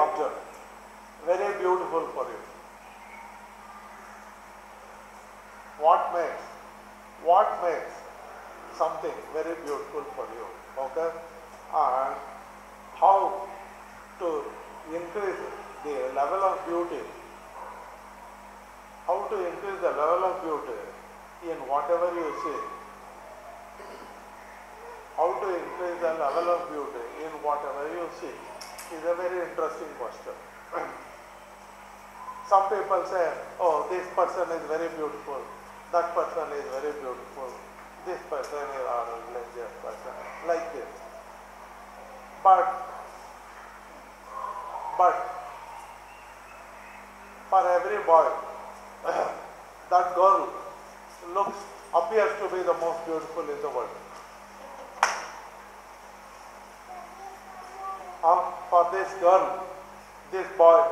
object very beautiful for you? What makes something very beautiful for you? Okay? And how to increase the level of beauty? How to increase the level of beauty in whatever you see? How to increase the level of beauty in whatever you see is a very interesting question. Some people say, oh, this person is very beautiful, that person is very beautiful, this person is a religious person, like this. But for every boy, that girl appears to be the most beautiful in the world. For this girl, this boy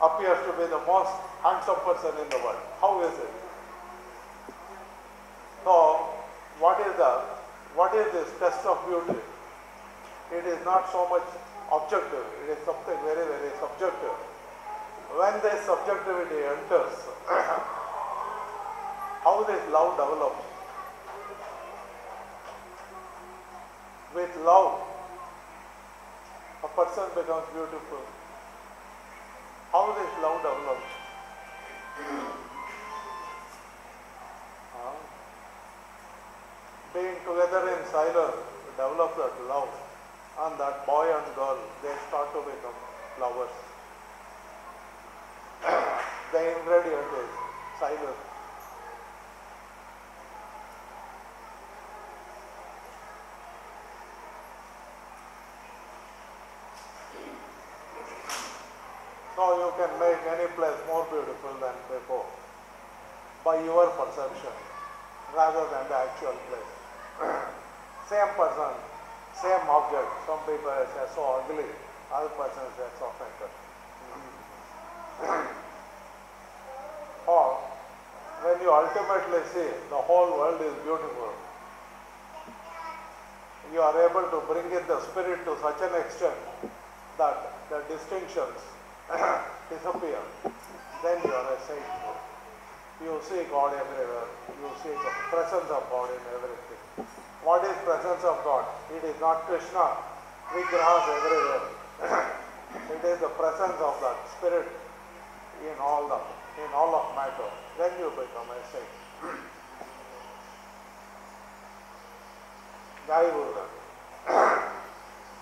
appears to be the most handsome person in the world. How is it? So, what is this test of beauty? It is not so much objective, it is something very, very subjective. When this subjectivity enters, how this love develops? With love, a person becomes beautiful. How this love develops? Being together in silence develops that love, and that boy and girl, they start to become lovers. The ingredient is silence. So you can make any place more beautiful than before by your perception rather than the actual place. Same person, same object, some people say so ugly, other person says so fantastic. Or when you ultimately see the whole world is beautiful, you are able to bring in the spirit to such an extent that the distinctions disappear. Then you are a saint. You see God everywhere. You see the presence of God in everything. What is presence of God? It is not Krishna, Vigrahas everywhere. It is the presence of that spirit in all of matter. Then you become a saint. Jai Guru.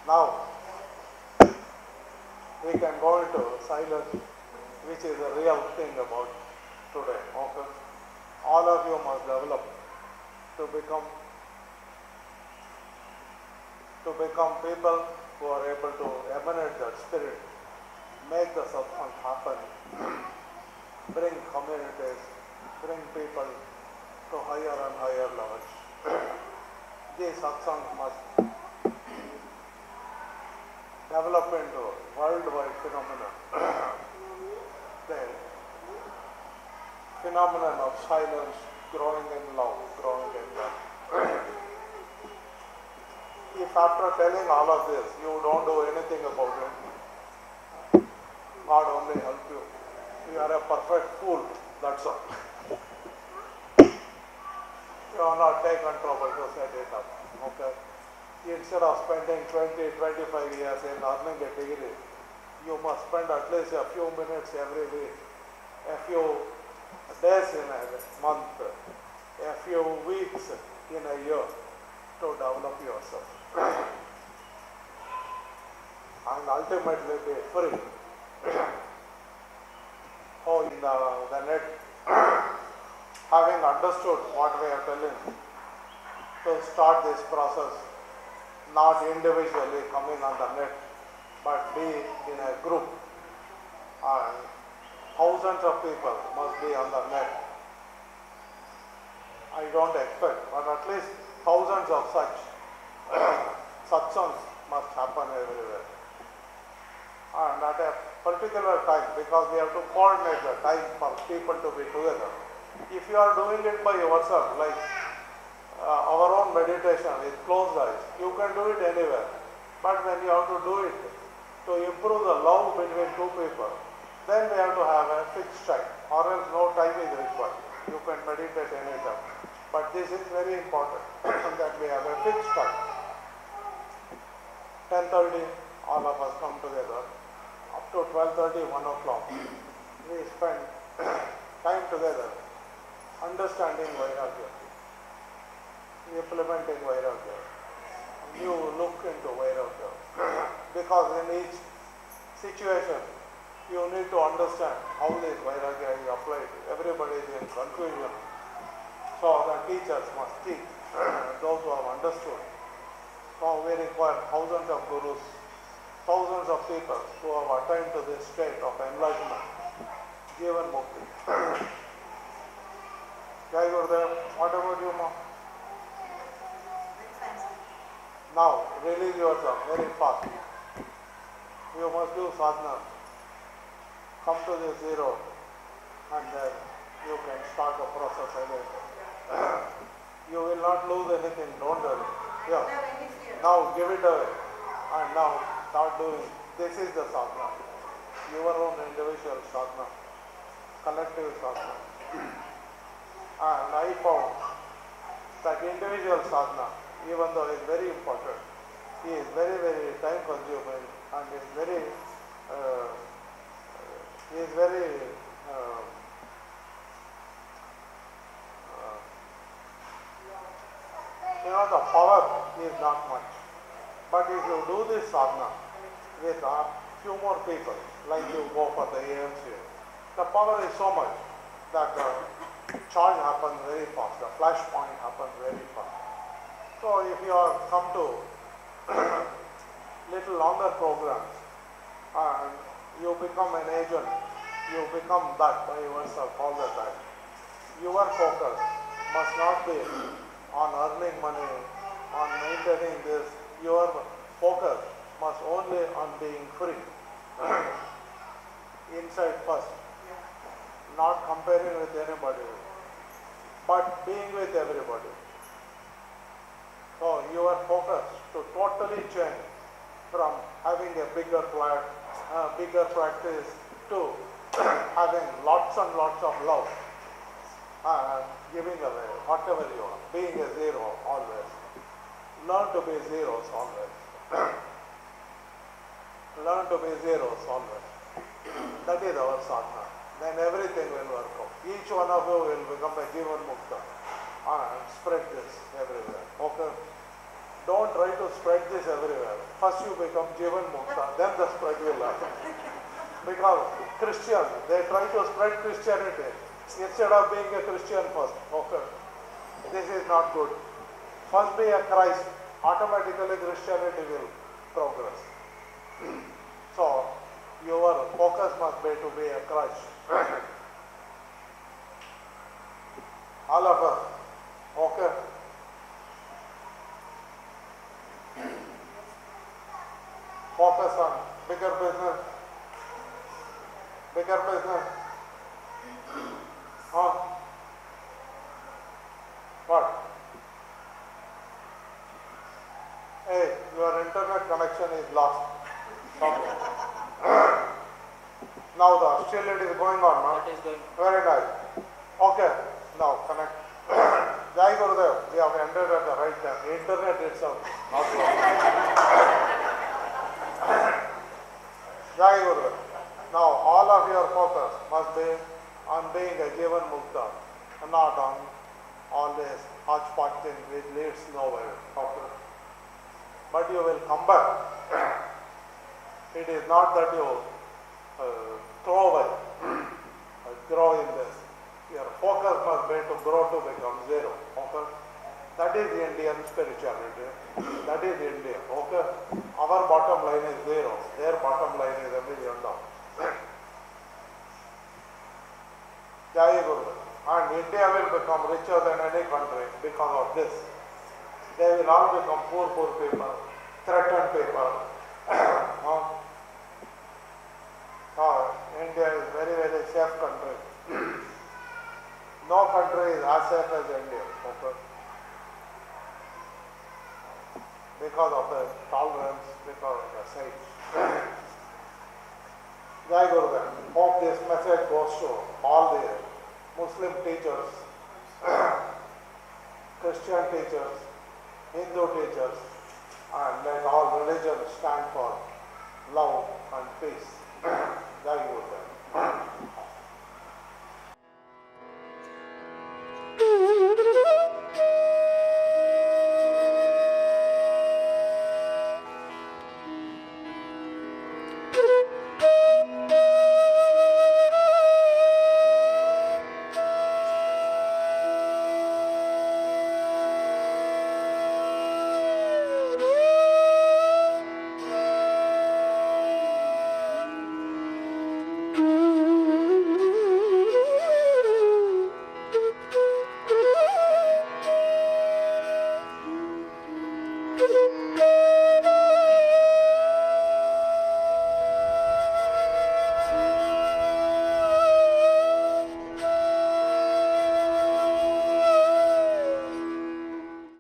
Now, we can go into silence, which is a real thing about today. Okay? All of you must develop to become people who are able to emanate that spirit, make the satsang happen, bring communities, bring people to higher and higher levels. These satsangs must develop into worldwide phenomenon. The phenomenon of silence growing in love, growing in love. If after telling all of this, you don't do anything about it, God only help you. You are a perfect fool, that's all. You are not taken trouble to set it up. Okay? Instead of spending 20-25 years in earning a degree, you must spend at least a few minutes every week, a few days in a month, a few weeks in a year to develop yourself. And ultimately be free. Oh, in the net, having understood what we are telling, to start this process, not individually coming on the net, but be in a group, and thousands of people must be on the net. I don't expect, but at least thousands of such satsangs must happen everywhere. And at a particular time, because we have to coordinate the time for people to be together. If you are doing it by yourself, like our own meditation with closed eyes, you can do it anywhere. But when you have to do it to improve the love between two people, then we have to have a fixed time, or else no time is required. You can meditate anytime. But this is very important that we have a fixed time. 10:30, all of us come together. Up to 12:30, 1 o'clock, we spend time together understanding Vairagya, implementing Vairagya. You look into Vairagya. Because in each situation, you need to understand how this Vairagya is applied. Everybody is in confusion. So the teachers must teach those who have understood. So we require thousands of gurus, thousands of people who have attained to this state of enlightenment, Jivan Mukti. Jai Gurudev, what about you, Ma? Now, release yourself very fast. You must do sadhana. Come to the zero, and then you can start the process again. You will not lose anything, don't worry. Yeah. Now give it away, and now start doing. This is the sadhana. Your own individual sadhana, collective sadhana. And I found that individual sadhana, even though it's very important, is very, very time consuming and is very, the power is not much. But if you do this sadhana with a few more people, like you go for the AMC, the power is so much that the charge happens very fast, the flash point happens very fast. So if you are come to little longer programs and you become an agent, you become that by yourself all the time. Your focus must not be on earning money, on maintaining this. Your focus must only on being free. Inside first. Not comparing with anybody, but being with everybody. So your focus to totally change from having a bigger flat, bigger practice to having lots and lots of love, giving away whatever you are, being a zero always. Learn to be zeros always. Learn to be zeros always. That is our sadhana. Then everything will work out. Each one of you will become a Jivan Mukta and spread this everywhere. Okay? Don't try to spread this everywhere. First you become Jivan Mukta, then the spread will happen. Because Christians, they try to spread Christianity instead of being a Christian first. Okay? This is not good. First be a Christ, automatically Christianity will progress. So, your focus must be to be a Christ. All of us. Okay? Focus on bigger business. Bigger business. Huh? What? Hey, your internet connection is lost. Now still it is going on, man. It is going. Very nice. Okay, now connect. Jai Gurudev, we have entered at the right time. The internet itself. Jai Gurudev. Now all of your focus must be on being a Jivan Mukta, and not on all this hodgepodge thing which leads nowhere. Okay. But you will come back. It is not that you throw away, grow in this. Your focus must be to grow to become zero. Okay? That is Indian spirituality. That is India. Okay? Our bottom line is zero. Their bottom line is $1 million. Jai Guru. And India will become richer than any country because of this. They will all become poor people, threatened people. India is very, very safe country. No country is as safe as India. Okay? Because of the tolerance, because of the safe. Jai Gurudev. Hope this message goes to all the Muslim teachers, Christian teachers, Hindu teachers, and let all religions stand for love and peace. Jai Guru.